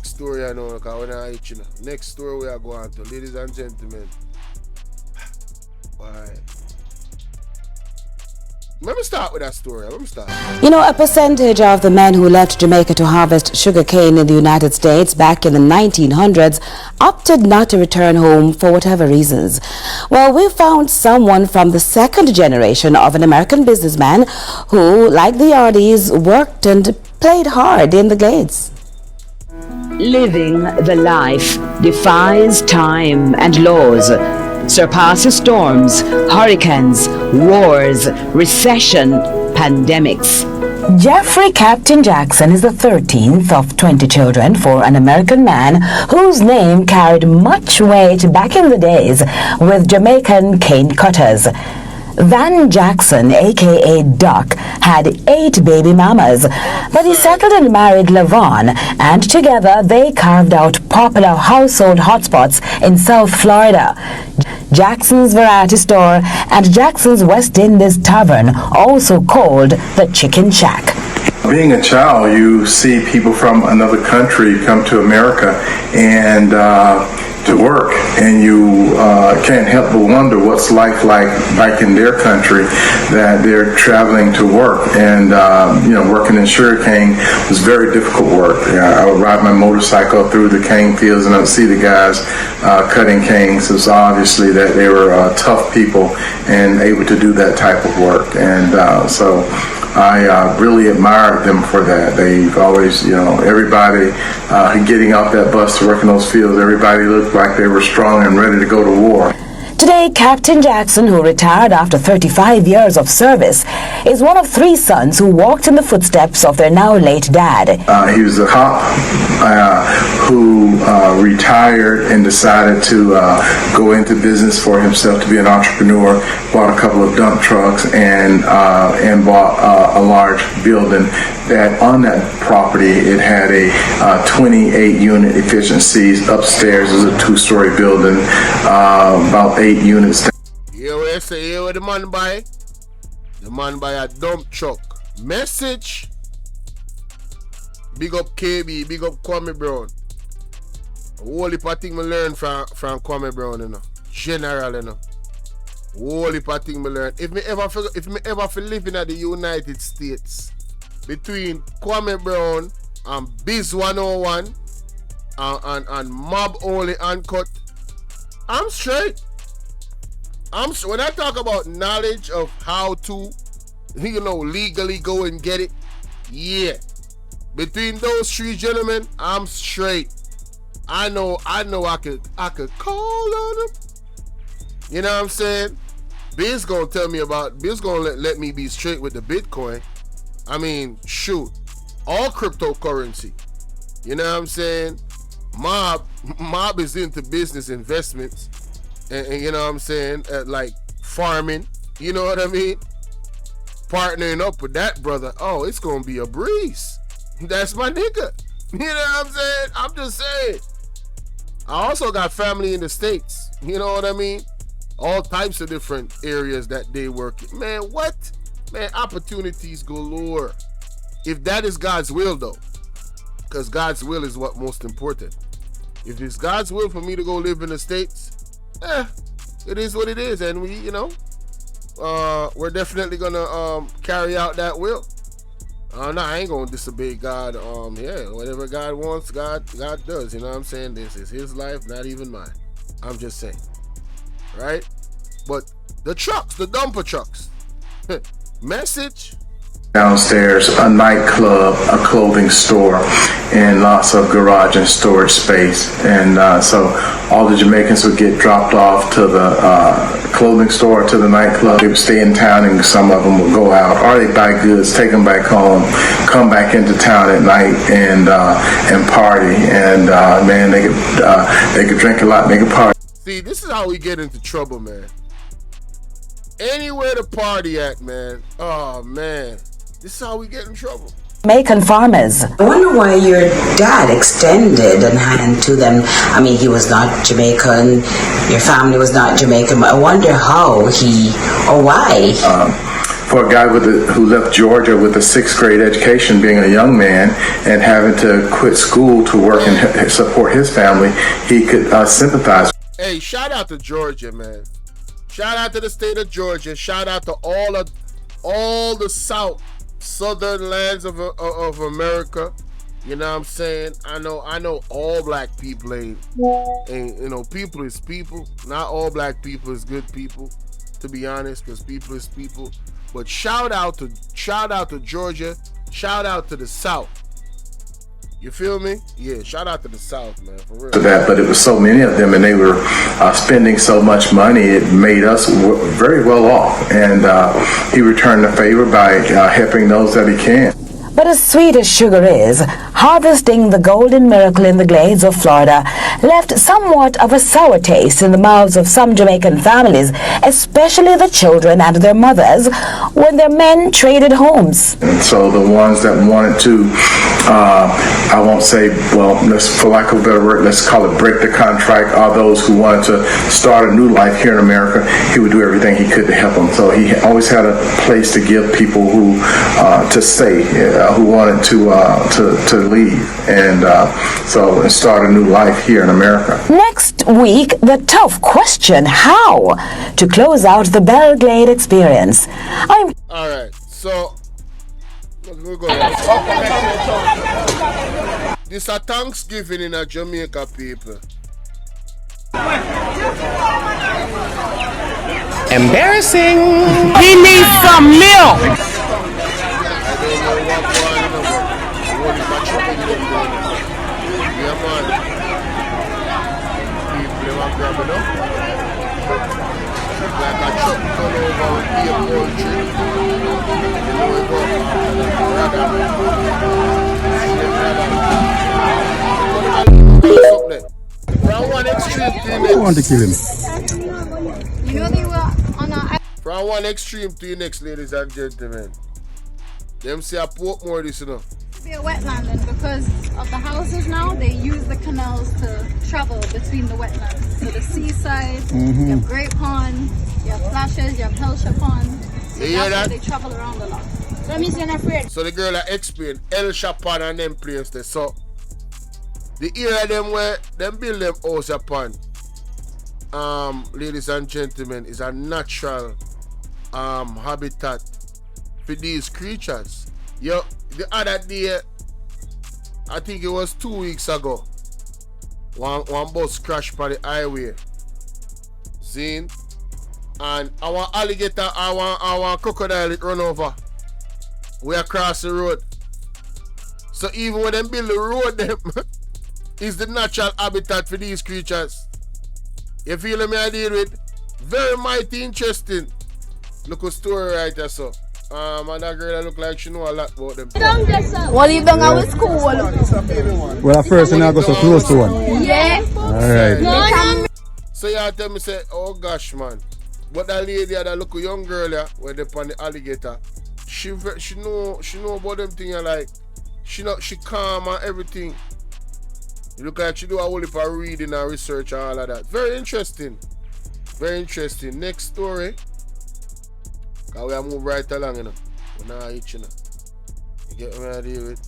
next story I know, because when I eat, you know. Next story we are going to, ladies and gentlemen. Why? Let me start with that story. Let me start. You know, a percentage of the men who left Jamaica to harvest sugarcane in the United States back in the 1900s opted not to return home for whatever reasons. Well, we found someone from the second generation of an American businessman who, like the Yardies, worked and played hard in the Glades. Living the life defies time and laws, surpasses storms, hurricanes, wars, recession, pandemics. Jeffrey Captain Jackson is the 13th of 20 children for an American man whose name carried much weight back in the days with Jamaican cane cutters. Van Jackson, aka Duck, had 8 baby mamas, but he settled and married LaVon, and together they carved out popular household hotspots in South Florida. Jackson's Variety Store and Jackson's West Indies Tavern, also called the Chicken Shack. Being a child, you see people from another country come to America and to work, and you can't help but wonder what's life like back in their country, that they're traveling to work. And working in sugarcane was very difficult work. I would ride my motorcycle through the cane fields and I'd see the guys cutting canes. It was obviously that they were tough people and able to do that type of work. And so I really admired them for that. They've always, everybody getting off that bus to work in those fields, everybody looked like they were strong and ready to go to war. Today, Captain Jackson, who retired after 35 years of service, is one of 3 sons who walked in the footsteps of their now late dad. He was a cop who retired and decided to go into business for himself, to be an entrepreneur, bought a couple of dump trucks and bought a large building. That on that property, it had a 28-unit efficiencies. Upstairs is a 2-story building, about 8 units. Here we say, here where the man buy? The man buy a dump truck. Message. Big up KB, big up Kwame Brown. A whole heap of things I learned from Kwame Brown, General, Whole heap of things I learned. If me ever feel living at the United States, between Kwame Brown and Biz 101 and Mob Only Uncut, I'm straight. When I talk about knowledge of how to, legally go and get it, yeah. Between those 3 gentlemen, I'm straight. I know I could call on them. You know what I'm saying? Biz gonna tell me about, Biz gonna let me be straight with the Bitcoin. I mean, shoot, all cryptocurrency. You know what I'm saying? Mob is into business investments, and you know what I'm saying, like farming. You know what I mean? Partnering up with that brother, oh, it's gonna be a breeze. That's my nigga. You know what I'm saying? I'm just saying. I also got family in the States. You know what I mean? All types of different areas that they work in. Man, what? Man, opportunities galore. If that is God's will, though, because God's will is what most important. If it's God's will for me to go live in the States, it is what it is, and we, we're definitely gonna carry out that will. No, I ain't gonna disobey God. Whatever God wants, God does. You know what I'm saying? This is His life, not even mine. I'm just saying, right? But the trucks, the dumper trucks. Message. Downstairs, a nightclub, a clothing store, and lots of garage and storage space. And so all the Jamaicans would get dropped off to the clothing store, to the nightclub. They would stay in town, and some of them would go out, or they'd buy goods, take them back home, come back into town at night, and party. And man, they could drink a lot, they could party. See, this is how we get into trouble, man. Anywhere to party at, man. Oh man. This is how we get in trouble. Jamaican farmers. I wonder why your dad extended a hand to them. I mean, he was not Jamaican, your family was not Jamaican, but I wonder how or why. for a guy who left Georgia with a 6th grade education, being a young man, and having to quit school to work and support his family, he could sympathize. Hey, shout out to Georgia, man. Shout out to the state of Georgia. Shout out to all the southern lands of America. You know what I'm saying? I know all black people ain't people is people. Not all black people is good people, to be honest, because people is people. But shout out to Georgia. Shout out to the South. You feel me? Yeah, shout out to the South, man, for real. To that, but it was so many of them, and they were spending so much money, it made us very well off. And he returned the favor by helping those that he can. But as sweet as sugar is, harvesting the golden miracle in the glades of Florida left somewhat of a sour taste in the mouths of some Jamaican families, especially the children and their mothers, when their men traded homes. And so the ones that wanted to, I won't say, well, for lack of a better word, let's call it break the contract, are those who wanted to start a new life here in America. He would do everything he could to help them. So he always had a place to give people who to stay. Who wanted to leave and start a new life here in America. Next week, the tough question: how to close out the Belgrade experience. All right, so we'll go. This a Thanksgiving in a Jamaica, people. Embarrassing. He needs some milk. I want to kill him. You know they were on a... From one extreme to the next, ladies and gentlemen. Them say a Portmore this, you know. Be a wetland, and because of the houses now, they use the canals to travel between the wetlands. So the seaside, you have Great Pond, you have Flashes, you have Hellshire Pond. So you hear that? They travel around a lot. So that means you're not afraid. So the girl that explained Hellshire Pond and them places there. So the area them where them build them house upon, ladies and gentlemen, is a natural habitat for these creatures. Yo, the other day, I think it was 2 weeks ago, one bus crashed by the highway. Zine, and our alligator, our crocodile, it run over. We across the road. So even when them build the road, them is the natural habitat for these creatures. You feel me I deal with? Very mighty interesting. Look a story right there, so. And that girl that look like she know a lot about them. What you done at school? Well, at first, I go so close to one. Yeah. Alright. So you tell me, say, oh gosh, man. But that lady that look a young girl here, where they on the alligator, she know about them things, like, she calm and everything. You look like she do a whole heap of reading and research and all of that. Very interesting. Very interesting. Next story. Cause we are move right along, you know. We're not itching, you know. You get what I deal with?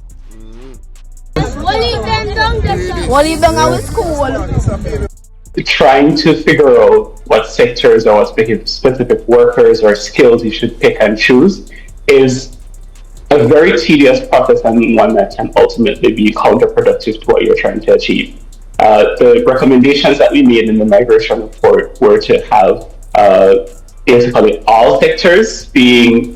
What you done at school? Trying to figure out what sectors or what specific workers or skills you should pick and choose is a very tedious process, and one that can ultimately be counterproductive to what you're trying to achieve. The recommendations that we made in the migration report were to have basically all sectors being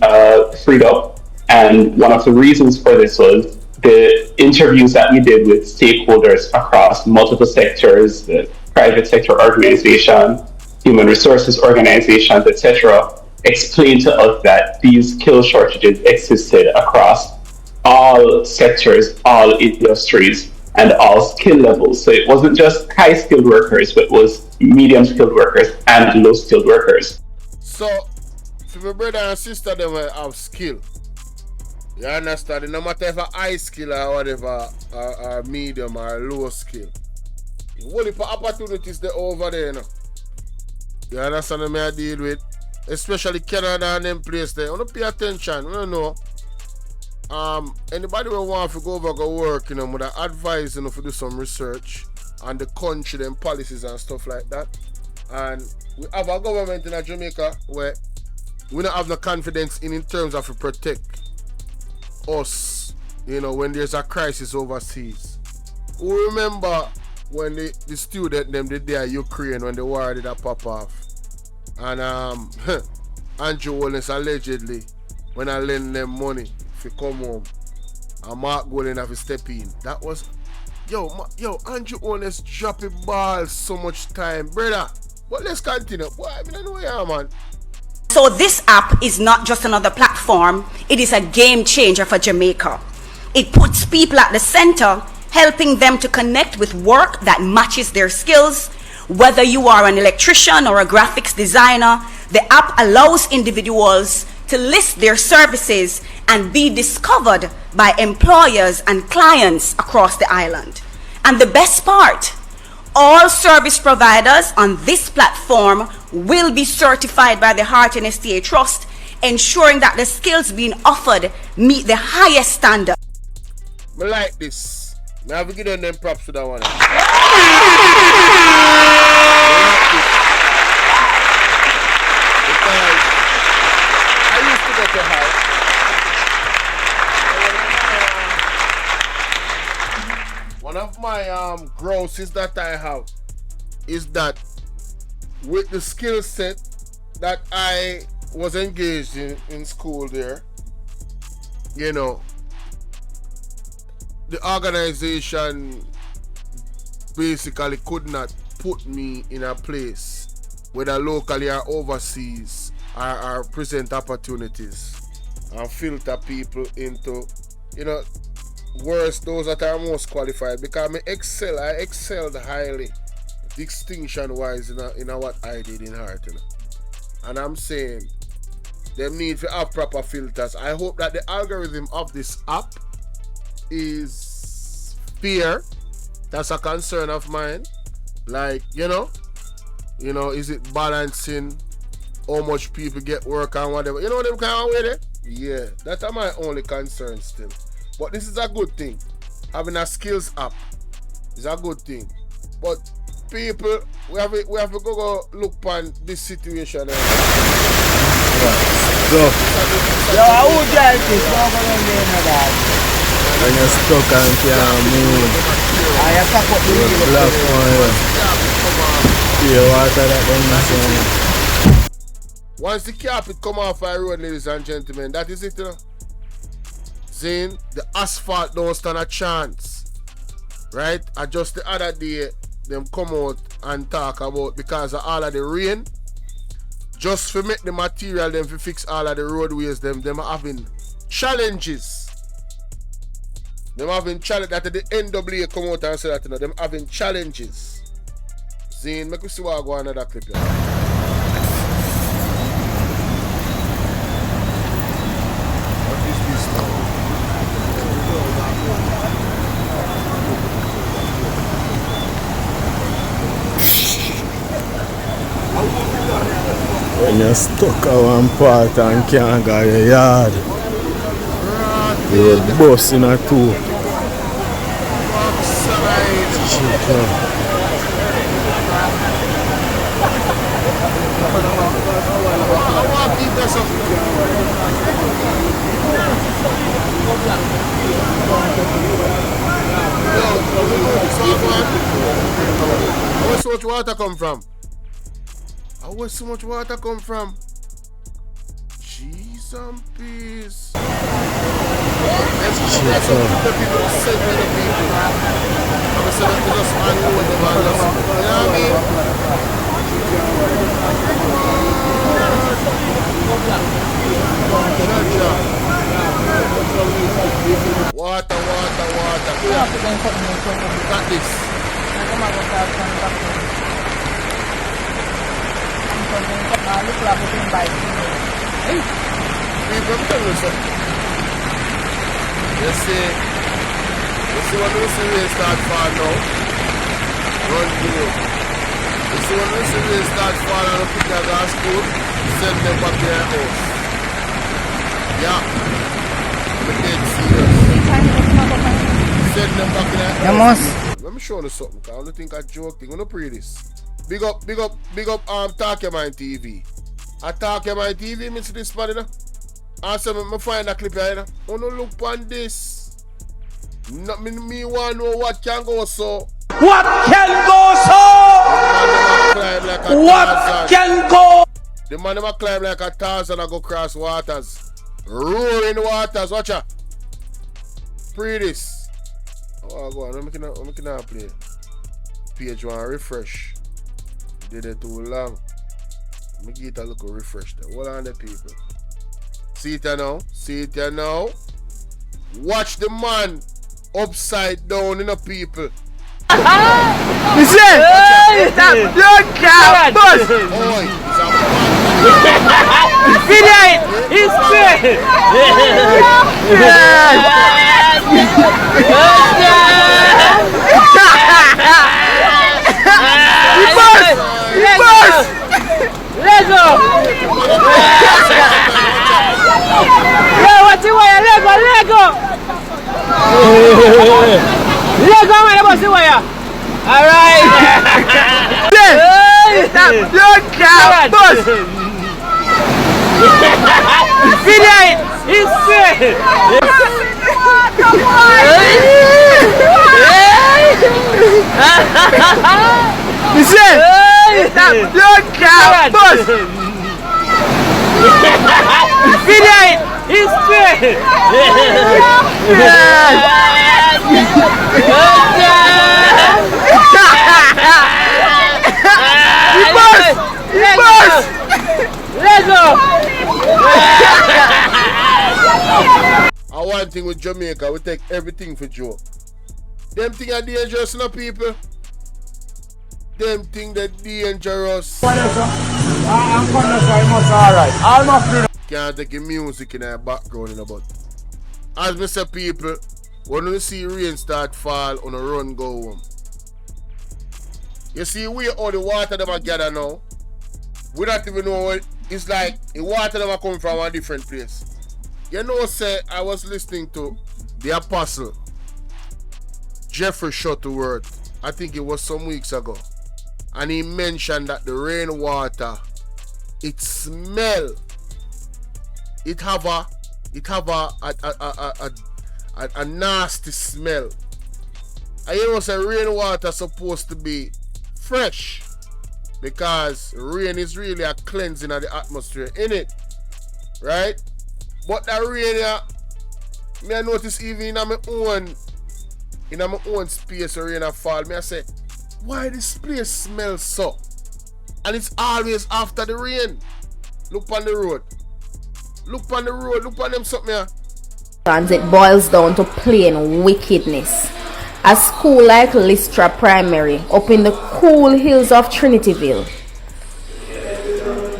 freed up, and one of the reasons for this was the interviews that we did with stakeholders across multiple sectors, the private sector organization, human resources organizations, etc., explained to us that these skill shortages existed across all sectors, all industries, and all skill levels. So it wasn't just high skilled workers, but it was medium skilled workers and low skilled workers. So, for my brother and sister, they will have skill. You understand? No matter if a high skill or whatever, or medium or low skill. The whole heap of opportunities they over there, you know. You understand what I deal with? especially Canada and them place there. I want to pay attention. I don't know. Anybody will want to go over go work, you know, would I advise, you know, to do some research on the country, them policies and stuff like that. And we have a government in Jamaica where we don't have no confidence in terms of to protect us, you know, when there's a crisis overseas. Who remember when the student them did there Ukraine when the war did pop off? And Andrew Holness allegedly, when I lend them money to come home, and Mark Golden have to step in. That was, yo, Andrew Holness dropping balls so much time, brother. But let's continue. Boy, I don't know where, man. So this app is not just another platform, it is a game changer for Jamaica. It puts people at the center, helping them to connect with work that matches their skills. Whether you are an electrician or a graphics designer, the app allows individuals to list their services and be discovered by employers and clients across the island. And the best part, all service providers on this platform will be certified by the Heart and STA Trust, ensuring that the skills being offered meet the highest standard. I like this. I have to give them props to that one. Because I used to go to house. One of my grosses that I have is that with the skill set that I was engaged in school there, you know, the organization basically could not put me in a place whether locally or overseas are present opportunities and filter people into, you know, worse those that are most qualified, because I excelled highly, distinction wise in what I did in Heart, you know. And I'm saying them need to have proper filters. I hope that the algorithm of this app is fair. That's a concern of mine. Like, you know, is it balancing how much people get work and whatever? You know them kind of way there? Yeah, that's my only concern still. But this is a good thing. Having a skills app is a good thing. But people, we have to go look upon this situation. Yo, I would like this. When you're stuck and can't move, you're black one. Yeah, water that one. Once the carpet come off our road, ladies and gentlemen, that is it, you know. Saying the asphalt don't stand a chance, right? I just the other day, them come out and talk about because of all of the rain, just to make the material, them to fix all of the roadways, them having challenges. Them having challenge that the NWA come out and say that, you know, them having challenges. Zane, make me see what I go on another clip here. What is this now? When you're stuck at one part and can't go your yard, you're busting a two. Where's so much water come from? Where's so much water come from? Jeez and peace. Let's the people say to the people. I'm saying that just unload them and just, you know what I mean? Water. Look at this. You see when the rain start fall now, run through. You see when the rain start fall and the people go to school, Send them back to their house. Yeah. I'm dead serious. Send them back to their house. Let me show you something, because I don't think I joke thing. I'm gonna pray this. Big up, Talk Your Mind TV. I Talk Your Mind TV, me see this man, you know. And so me find a clip here, you know. Oh no, look on this. Not me want to know what can go so. What can go so? What can go? The man never climb like a Tarzan and go cross waters. Roaring waters, watch out. Pray this. Oh, go on, I'm making a play. Page one refresh. Did it too long. Let me get a little refresh there. Hold on the people. See it now? See it now? Watch the man upside down in the people. Listen! You can't bust! Oi, Video it! It's straight! Lego! What's the way? Lego! Lego, man, what's the way? Alright! You can't bust! Video it! It's straight! Listen! You can't bust! Video it! It's straight! Lego! And one thing with Jamaica, we take everything for joke. Them things are dangerous, no people. Them things are dangerous. Can't take the music in our background in the butt. As we say, people, when you see rain start fall, on a run go home. You see where all the water them are gather now. We don't even know what it's like. The water them are coming from a different place. You know, say I was listening to the Apostle Jeffrey Shuttleworth. I think it was some weeks ago, and he mentioned that the rainwater, it smell. It have a nasty smell. And you know, say rainwater supposed to be fresh, because rain is really a cleansing of the atmosphere, innit? Right? But that rain here, me I notice even in my own space where rain a fall, me I say, why this place smells so? And it's always after the rain. Look on the road. Look on the road, look on them something here. It boils down to plain wickedness. A school like Lystra Primary up in the cool hills of Trinityville,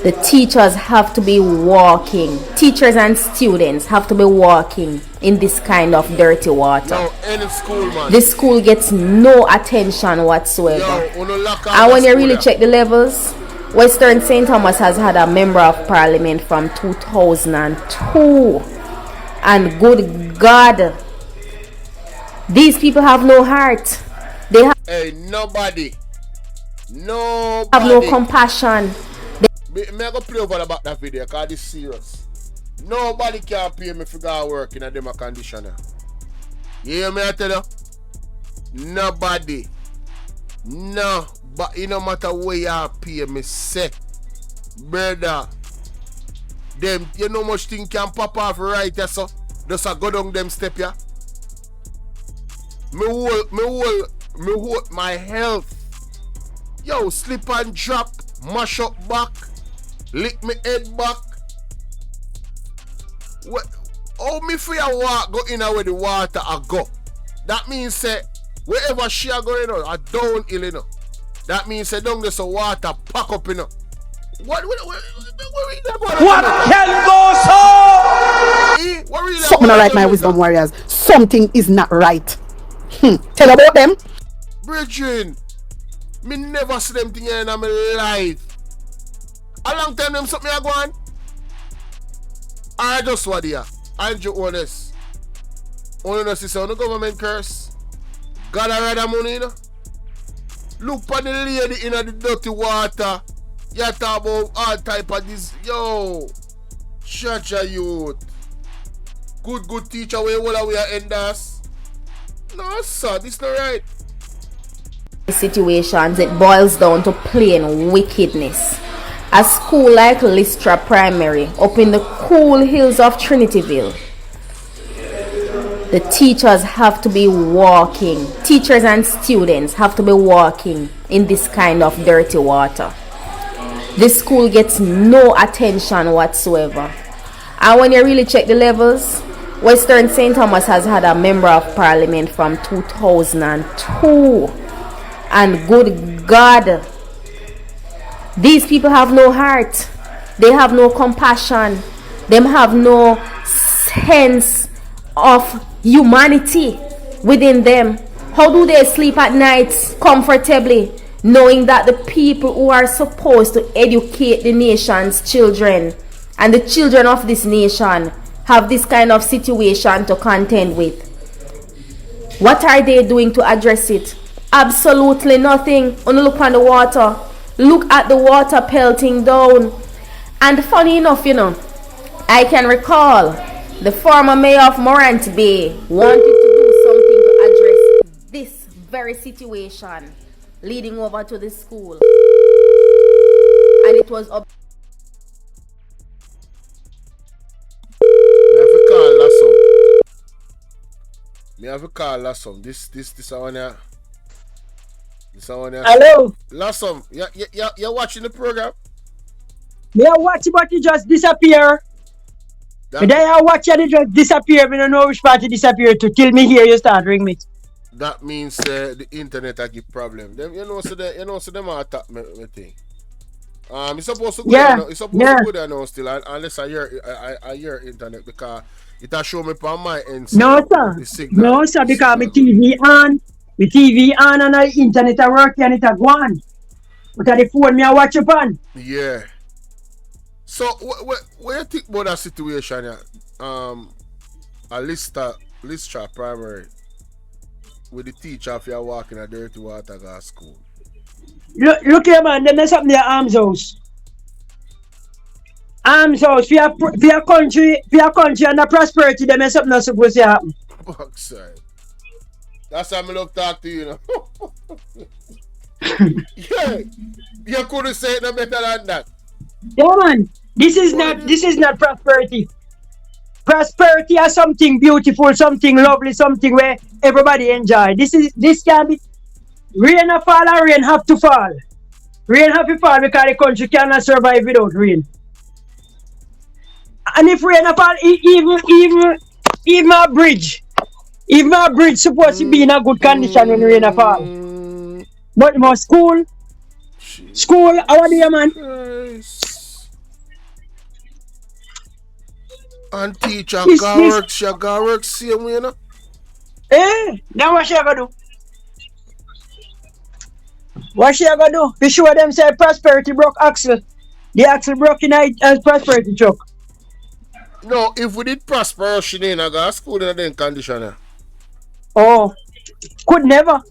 the teachers have to be walking. Teachers and students have to be walking in this kind of dirty water. No, any school, man. This school gets no attention whatsoever. And when you really check the levels, Western St. Thomas has had a member of parliament from 2002. And good God, these people have no heart. They have nobody have no compassion. Me I go play over about that video because it's serious. Nobody can pay me for go work in a demo conditioner. You hear me I tell you? Nobody. No, but it no matter where you pay me say, brother, them you know much thing can pop off right there, so just a go down them step here. Me hold my health. Yo, slip and drop, mash up back, lick me head back. What? How me free a walk go in where the water I go? That means say wherever she are going on, I downhill, you know. That means say down there so water pack up, you know. What can go so? Something not right, my wisdom warriors. Something is not right. Tell about them. Brethren, me never see them thing in my life. A long time them something I go on. I just what here. Andrew Holness. Only no sister on the government curse. God I rather money, you know. Look for the lady in the dirty water. You talk about all type of this. Yo. Church of youth. Good teacher where all we are enders. No sir, this not right. Situations, it boils down to plain wickedness. A school like Lystra Primary up in the cool hills of Trinityville, the teachers have to be walking, teachers and students have to be walking in this kind of dirty water. This school gets no attention whatsoever. And when you really check the levels, Western St. Thomas has had a member of parliament from 2002. And good God, these people have no heart. They have no compassion. They have no sense of humanity within them. How do they sleep at night comfortably, knowing that the people who are supposed to educate the nation's children and the children of this nation have this kind of situation to contend with? What are they doing to address it? Absolutely nothing. Only look on the water. Look at the water pelting down. And funny enough, you know, I can recall the former mayor of Morant Bay wanted to do something to address this very situation leading over to the school. And it was up. Me have a call Lassom. This one here. Hello. Lassom, you're watching the program? Me I watch but you just disappear. But then I watch and it just disappear. I don't know which part you disappear to. Till me here you start ring me. That means the internet I give problem. Them so them attack me thing. It's supposed to go there. It's supposed to go there now still unless I hear internet because it has show me on my end. No sir. No sir, because my TV on. The TV on and the internet are working and it are gone. But the phone me I watch upon. Yeah. So what you think about that situation here? A Lystra Primary with the teacher if you're walking a dirty water gas school. Look here man, them is something their arms house. Arms house for your country and the prosperity, them is something that's supposed to happen. Backside. That's why I love talk to you, know. Yeah, you couldn't say it no better than that. Yeah, man. This is not prosperity. Prosperity is something beautiful, something lovely, something where everybody enjoy. This can be rain or fall or rain have to fall. Rain have to fall because the country cannot survive without rain. And if rain or fall, even a bridge. Even a bridge supposed to be in a good condition when rain or fall. But my school, how are you, man? And teacher, she got work same way, you know? Now what she gonna do? What she gonna do? Be sure them say prosperity broke axle. The axle broke in a prosperity truck. No, if we did prosper, she didn't go to school in a condition. Oh, could never.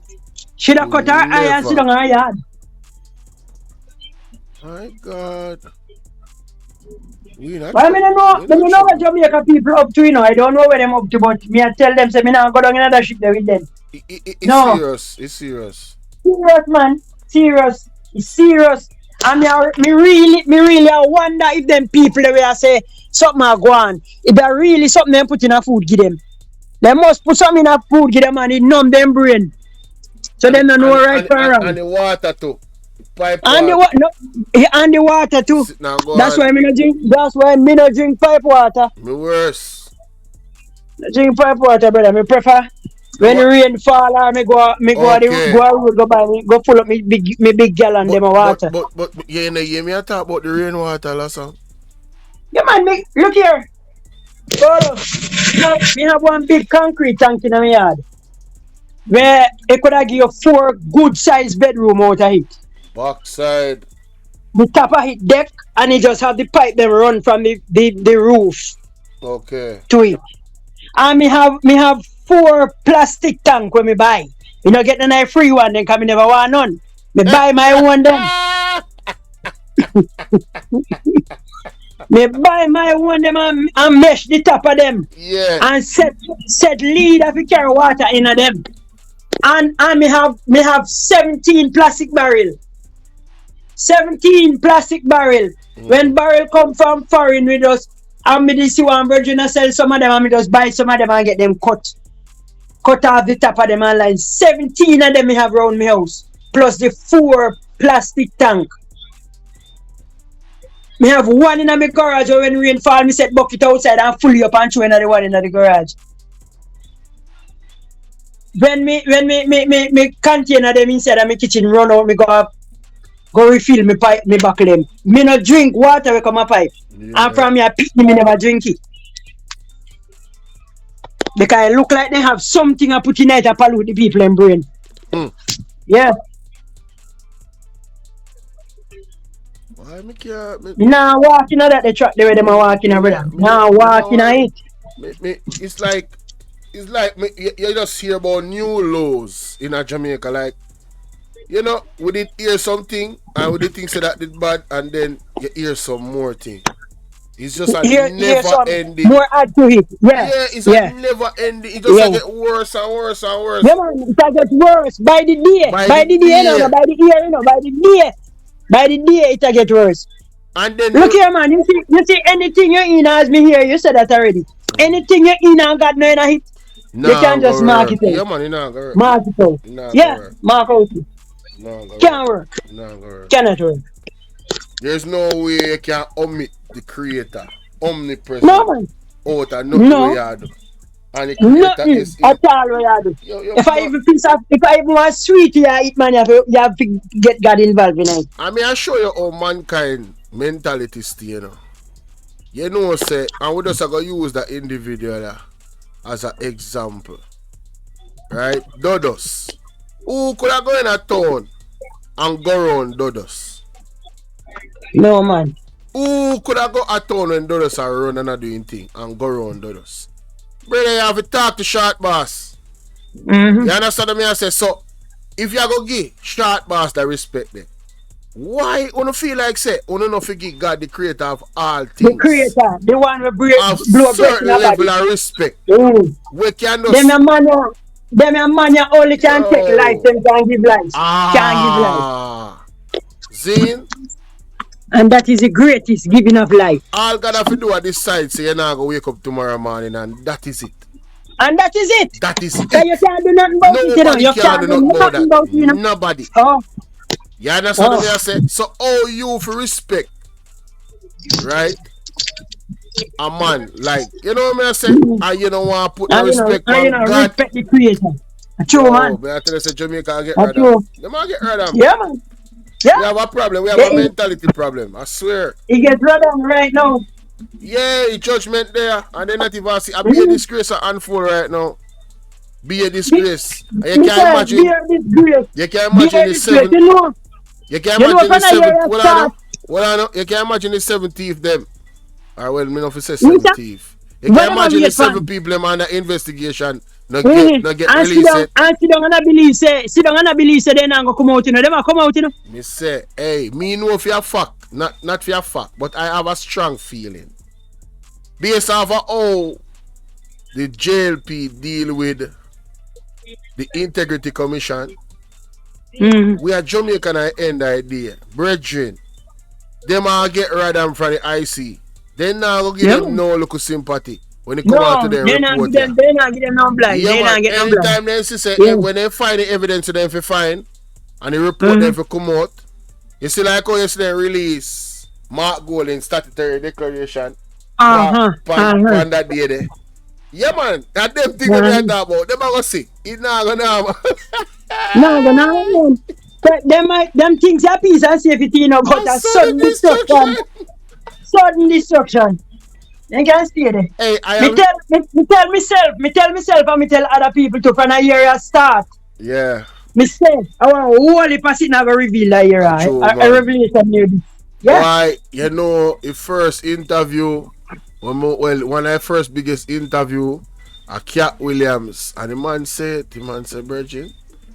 She'd have cut her eye and sit on her yard. My God. Well, I don't know what Jamaica people up to, you know. I don't know where them up to, but me I tell them, say, me now go down in another ship there with them. It's serious. Serious, man. Serious. It's serious. And me really I wonder if them people the way I say something are go on. If they really something them put in a food give them. They must put something in a food give them and it numb them brain. So they don't know right from wrong. And the water too. Pipe and water. And the water too. That's why me no drink pipe water. Me worse. Drink pipe water, brother. Me prefer when the rain fall or me go road go by me go full up me big gallon them water. But you know hear me talk about the rainwater last time. Yeah man, look here. Bolo, me have one big concrete tank in my yard. Where it could have give you 4 good sized bedroom out of it. Backside. the top of his deck, and he just have the pipe them run from the roof Okay. to it. And me have 4 plastic tank when me buy. You know, get the free one, then come me never want none. Me buy my own them. Me buy my one them and mesh the top of them. Yeah. And set lead if you carry water in them. And me have 17 plastic barrel. 17 plastic barrel. When barrel come from foreign with us, and me see one virgin sell some of them, and me just buy some of them and get them cut off the top of them and line. 17 of them me have around my house. Plus the 4 plastic tank. Me have one in my garage where when rain fall, me set bucket outside and fully up and throw another one in the garage. When me container them inside of my kitchen run out, me go refill me pipe, me buckle them. Me no drink water we come a pipe. Yeah. And from me me never drink it. Because it look like they have something I put in it to pollute the people in brain. Yeah. Nah, walking on that the truck the way them are walking on, brother. Nah, walking on it. It's like you just hear about new laws in Jamaica, like, you know, we did hear something and we did think so that did bad, and then you hear some more thing. It's just a never ending. More add to it. Yeah, it's a never ending. It just get worse and worse and worse. Yeah, man, it get worse by the day. By the day, you know, by the year, you know, by the day. By the day it get worse. And then look here, man. You see anything you in as me here, you said that already. Anything you in and got no in a hit, you can just mark it out. Yeah, man, you not gonna work. Mark it out. Yeah, mark out it. Can't work. Cannot work. There's no way you can omit the creator, omnipresent. No, man. Out of nothing we do. And the creator is at all we do. If I even want sweet you eat, man, you have to get God involved in it. I mean, I show you how mankind mentality stay, you know. You know, say, and we just going to use that individual as an example. Right? Dodos. Who could have go in a town and go around Dodos? No, man. Who could have go a town when Dodos are running and doing thing and go around Dodos? Brother, you have to talk to Short Boss. You understand me? I say, so, if you go give Short Boss the respect there, why you don't feel like say, you don't forget God, the creator of all things? The creator, the one who of certain level of respect. We can just... Them a man you only can take life, them can give life. Can't give life. Zine? And that is the greatest giving of life. All God have to do at this side, say you're not going to wake up tomorrow morning, and that is it. And that is it. That is it. So you can't do nothing about it. You can't do nothing about it. Nobody. Oh. You understand what I say? So all you for respect, right? A man, like, you know what I say? And you don't want to put the respect on God. Respect the creator. True, man. But I tell you, say Jamaica get rid of them. They might get rid of them. Yeah, man. Yeah. We have a problem. We have a mentality problem. I swear. He gets rid of them right now. Yeah, judgment there. And then not even see. I be a disgrace to unfold right now. Be a disgrace. And you can't imagine. You can't imagine the 7th. You can't imagine the 7th. You can't imagine the 17th them. Alright, well, me not say 17th. You can't imagine the 7 people them under investigation. No get released. And sit down and believe say they're not gonna come out, you know. They might come out, you know. Me say, hey, me know for your fact, not for your fact, but I have a strong feeling. Based off of how the JLP deal with the Integrity Commission, we are Jamaican at the end of the day. Brethren, they might get rid of them from the IC. They not gonna give them no local sympathy. When it come out to their report, they not give them no blind. Yeah, they not get them blind. Anytime they say, when they find the evidence to them for fine, and the report them for come out, you see like how yesterday release Mark Golden statutory declaration on that day there. Yeah, man, that them thing that we talk about, them are gonna see. It's not gonna happen. No. But them things are peace and safety, you know, but a sudden destruction. Sudden destruction. They can stay there. Hey, me tell myself and me tell other people too from a year start. Yeah. Me say, I want whole heap of shit never reveal that year. I revelation near this. Yeah. Why, you know, the first interview, one of the first biggest interview, a Cat Williams, and the man said, Virgin,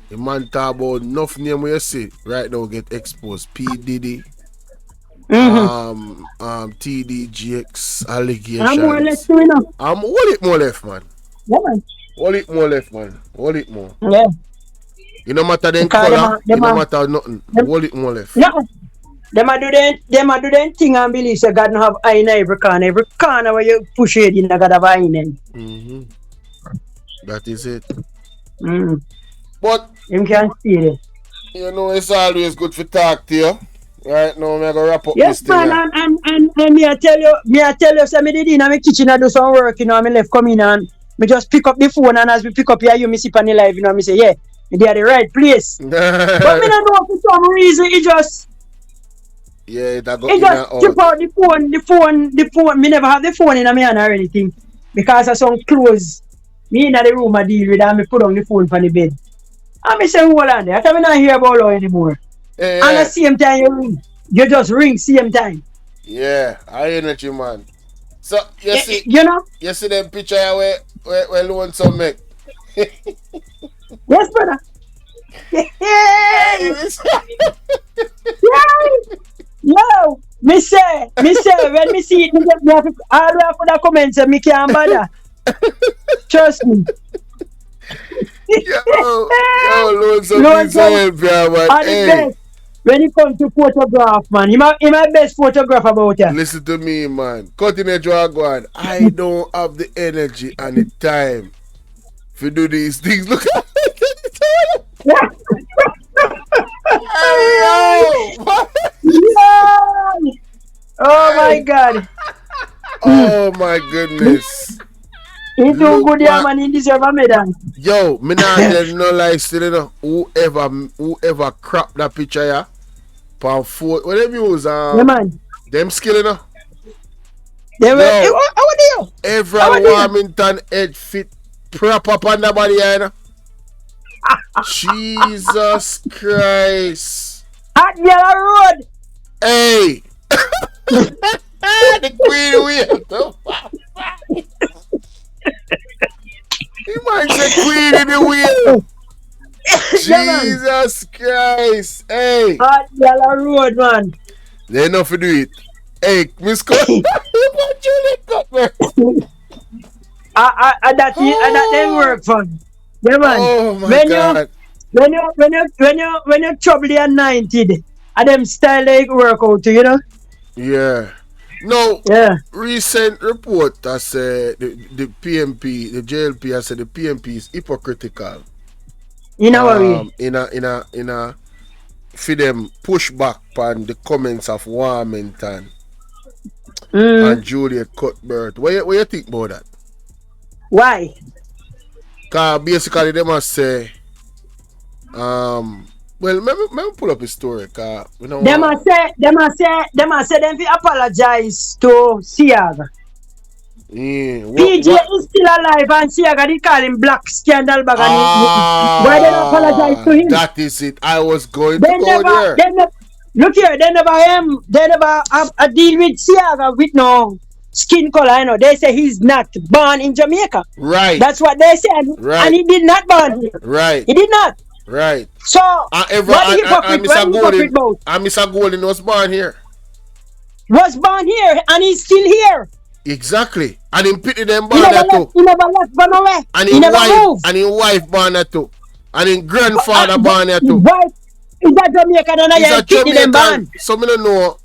the man talk about enough name where you see right now get exposed. P. Diddy, TDGX allegations. I'm more or less doing enough. Hold it more left, man. Yeah, man. Hold it more left, man. Hold it more. Yeah. You no matter them Because color, you no matter nothing. Hold it more left. No. Them a do them thing and believe so God no have eye in every corner. Every corner where you push it in, God have eye in it. That is it. But him can't see it. You know, it's always good to talk to you. Right now, I'm gonna wrap up yes, this thing. Man, and me I tell you, so me did in my kitchen I do some work, you know, me left come in and me just pick up the phone, and as we pick up here, you me see on the live, you know, me say, yeah, they are the right place. But me don't know for some reason it just it just chip out the phone. Me never have the phone in my hand or anything. Because of some clothes me in the room I deal with, and me put on the phone from the bed. And me say, hold on there. I can't not hear about law anymore. And at the same time you ring. You just ring same time. Yeah, I energy, man. So you see, you know, you see them picture where lonesome make. Yes, brother. Yo, me say, when me see it, me have to put a comment and me can't bother. Trust me. Yo, lonesome is help, man. Hey. When it comes to photograph, man, he my best photograph about it. Listen to me, man. Cutting a dragon. I don't have the energy and the time to do these things. Look at it. Oh my God. Oh my goodness. He do good, yeah, man. He deserve a medal. Yo, me not tell no lie still, you know. Whoever crop that picture, yeah. Pound 4, whatever you use, yeah, man. Them skill, you know. How are you? Every Warmington head fit proper on the body, you know. Jesus Christ. Hot Yellow Road. Hey. The queen wheel. He might say queen in the wheel. Jesus Christ. Hey. Hot Yellow Road, man. They enough to do it. Hey, Miss Scott. That then work fun. Yeah, man. Oh my God. When you trouble the 90, and them style like work out, you know? Yeah. No. Yeah. Recent report that said the PMP, the JLP has said the PMP is hypocritical. In our way. In a for them push back on the comments of Warmington and Juliet Cuthbert. What you think about that? Why? Cause basically they must say well, let me pull up a story. Cause you know they must say them fi apologize to Siaga. Yeah. PJ is still alive and Siaga they call him black scandal bag. Why they don't apologize to him? That is it. I was going to go there. Look here, they never have a deal with Siaga with no skin color, you know. They say he's not born in Jamaica. Right. That's what they said. Right. And he did not born here. Right. He did not. Right. So Mr. Golden was born here. Was born here and he's still here. Exactly. And he pity them born there too. He never left born away. And he never moved. And his wife born there too. And his grandfather born there too. Wife is a Jamaican and I pity them born. So me don't know.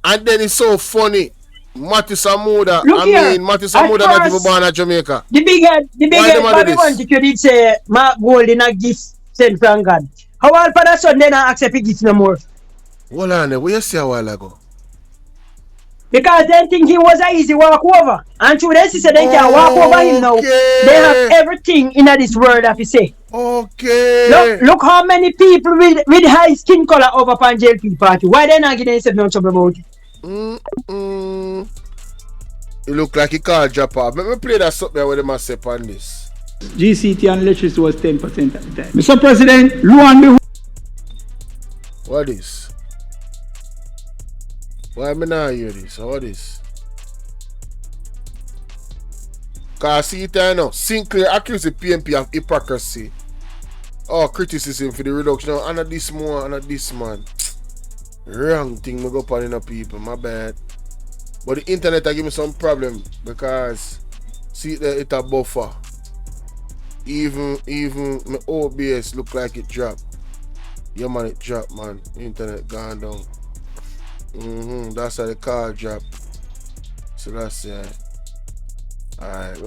And then it's so funny. Matthew Samuda, Matthew Samuda not even born in Jamaica. The big head, Bobby Montague did say Mark Golden a gift sent from God. How all for that son they not accept a gift no more? Hold on, what you say a while ago? Because they think he was an easy walk over. And through this, he said they can walk over him now. They have everything in this world, if you say. Okay. Look how many people with high skin color over upon JLP party. Why they not getting themselves no trouble about it? It look like he can't drop off. Let me play that something there with them and say on this. GCT and electricity was 10% at the time. Mr. President, lo and behold. What is? Why me not hear this? How this? Cause see it now. Sinclair accused the PNP of hypocrisy. Oh, criticism for the reduction. And this more, and this man. Wrong thing me go upon in the people, my bad. But the internet I give me some problem because see it a buffer. Even my OBS look like it dropped. Yeah man, it dropped, man. Internet gone down. That's how the car dropped. So that's it. Alright.